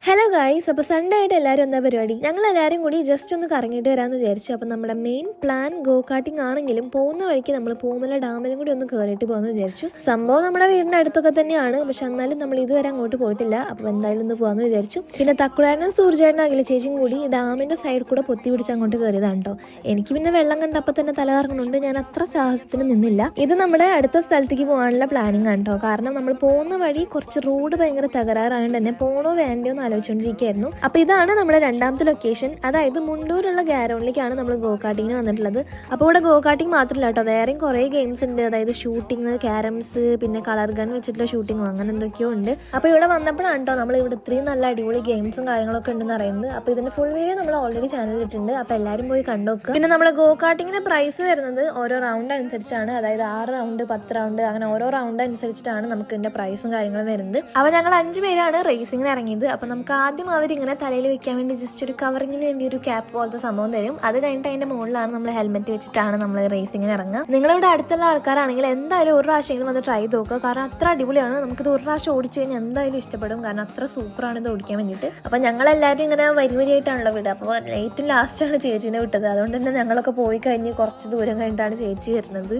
Hello guys, അപ്പോൾ Sunday ആയിട്ട് എല്ലാവരും എന്താ പരിപാടി? ഞങ്ങൾ എല്ലാവരും കൂടി ജസ്റ്റ് ഒന്ന് കറങ്ങിയിട്ട് വരാമെന്ന് വിചാരിച്ചു. അപ്പോൾ നമ്മുടെ മെയിൻ പ്ലാൻ ഗോ കാർട്ടിംഗ് ആണെങ്കിലും പോകുന്ന വഴിക്ക് നമ്മൾ പൂമല ഡാമിലും കൂടി ഒന്ന് കയറിയിട്ട് പോകുമെന്ന് വിചാരിച്ചു. സംഭവം നമ്മുടെ വീടിൻ്റെ അടുത്തൊക്കെ തന്നെയാണ്, പക്ഷെ എന്നാലും നമ്മൾ ഇതുവരെ അങ്ങോട്ട് പോയിട്ടില്ല. അപ്പോൾ എന്തായാലും ഒന്ന് പോകാമെന്ന് വിചാരിച്ചു. പിന്നെ തക്കുടാനും സൂർജേട്ടനും അഖില ചേച്ചിയും കൂടി ഡാമിൻ്റെ സൈഡിൽ കൂടെ പൊത്തി പിടിച്ച് അങ്ങോട്ട് കയറിയതാണ് കേട്ടോ. എനിക്ക് പിന്നെ വെള്ളം കണ്ടപ്പോൾ തന്നെ തല കറങ്ങുന്നുണ്ട്. ഞാൻ അത്ര സാഹസത്തിന് നിന്നില്ല. ഇത് നമ്മുടെ അടുത്ത സ്ഥലത്തേക്ക് പോകാനുള്ള പ്ലാനിങ് ആണ് കേട്ടോ. കാരണം നമ്മൾ പോകുന്ന വഴി കുറച്ച് റോഡ് ഭയങ്കര തകരാറായതുകൊണ്ട് തന്നെ പോകണോ വേണ്ടയോ ആലോചിച്ചുകൊണ്ടിരിക്കുകയായിരുന്നു. അപ്പൊ ഇതാണ് നമ്മുടെ രണ്ടാമത്തെ ലൊക്കേഷൻ, അതായത് മുണ്ടൂരുള്ള ഗ്യാരോണിലേക്കാണ് നമ്മൾ ഗോ കാർട്ടിങ്ങിന് വന്നിട്ടുള്ളത്. അപ്പോൾ ഇവിടെ ഗോ കാർട്ടിങ് മാത്രമല്ല കേട്ടോ, വേറെയും കുറേ ഗെയിംസ് ഉണ്ട്. അതായത് ഷൂട്ടിങ്, ക്യാരംസ്, പിന്നെ കളർ ഗൺ വെച്ചിട്ടുള്ള ഷൂട്ടിങ്ങും അങ്ങനെ എന്തൊക്കെയോ ഉണ്ട്. അപ്പോൾ ഇവിടെ വന്നപ്പോഴാണ് കേട്ടോ നമ്മൾ ഇവിടെ ഇത്രയും നല്ല അടിപൊളി ഗെയിംസും കാര്യങ്ങളൊക്കെ ഉണ്ടെന്ന് അറിയുന്നത്. അപ്പോൾ ഇതിന്റെ ഫുൾ വീഡിയോ നമ്മൾ ഓൾറെഡി ചാനലിൽ ഇട്ടുണ്ട്, അപ്പോൾ എല്ലാവരും പോയി കണ്ടോക്കുക. പിന്നെ നമ്മുടെ ഗോ കാർട്ടിങ്ങിന്റെ പ്രൈസ് വരുന്നത് ഓരോ റൗണ്ട് അനുസരിച്ചാണ്. അതായത് 6 റൗണ്ട്, 10 റൗണ്ട്, അങ്ങനെ ഓരോ റൗണ്ട് അനുസരിച്ചിട്ടാണ് നമുക്ക് ഇതിന്റെ പ്രൈസും കാര്യങ്ങളും വരുന്നത്. അപ്പോൾ ഞങ്ങൾ 5 പേരാണ് റേസിങ്ങിന് ഇറങ്ങിയത്. അപ്പോൾ നമുക്ക് ആദ്യം അവരിങ്ങനെ തലയിൽ വെക്കാൻ വേണ്ടി ജസ്റ്റ് ഒരു കവറിങ്ങിന് വേണ്ടി ഒരു ക്യാപ്പ് പോലത്തെ സംഭവം തരും. അത് കഴിഞ്ഞിട്ട് അതിന്റെ മുകളിലാണ് നമ്മൾ ഹെൽമെറ്റ് വെച്ചിട്ടാണ് നമ്മൾ റേസിങ്ങിന് ഇറങ്ങുക. നിങ്ങളിവിടെ അടുത്തുള്ള ആൾക്കാരാണെങ്കിൽ എന്തായാലും ഒരു പ്രാവശ്യമെങ്കിലും വന്ന് ട്രൈ ചെയ്ത് നോക്കുക. കാരണം അത്ര അടിപൊളിയാണ്. നമുക്കിത് ഒരു പ്രാവശ്യം ഓടിച്ചു കഴിഞ്ഞാൽ എന്തായാലും ഇഷ്ടപ്പെടും. കാരണം അത്ര സൂപ്പറാണ് ഇത് ഓടിക്കാൻ വേണ്ടിയിട്ട്. അപ്പം ഞങ്ങളെല്ലാവരും ഇങ്ങനെ വരിയായിട്ടാണല്ലോ വിടുക. അപ്പോൾ ഏറ്റവും ലാസ്റ്റാണ് ചേച്ചീനെ വിട്ടത്. അതുകൊണ്ട് തന്നെ ഞങ്ങളൊക്കെ പോയി കഴിഞ്ഞ് കുറച്ച് ദൂരം കഴിഞ്ഞിട്ടാണ് ചേച്ചി വരുന്നത്.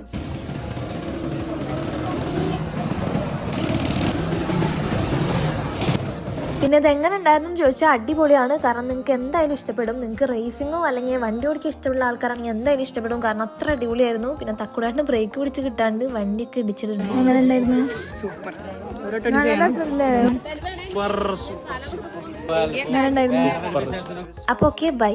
പിന്നെ ഇത് എങ്ങനെ ഉണ്ടായിരുന്നു ചോദിച്ചാൽ അടിപൊളിയാണ്. കാരണം നിങ്ങൾക്ക് എന്തായാലും ഇഷ്ടപ്പെടും. നിങ്ങൾക്ക് റേസിങ്ങോ അല്ലെങ്കിൽ വണ്ടി ഓടിക്കാൻ ഇഷ്ടമുള്ള ആൾക്കാരാണെങ്കിൽ എന്തായാലും ഇഷ്ടപ്പെടും. കാരണം അത്ര അടിപൊളിയായിരുന്നു. പിന്നെ തക്കുടാട്ടിന് ബ്രേക്ക് പിടിച്ച് കിട്ടാണ്ട് വണ്ടിയൊക്കെ ഇടിച്ചിട്ടുണ്ട്. എങ്ങനെ ഉണ്ടായിരുന്നു? അപ്പൊ ഓക്കെ, ബൈ.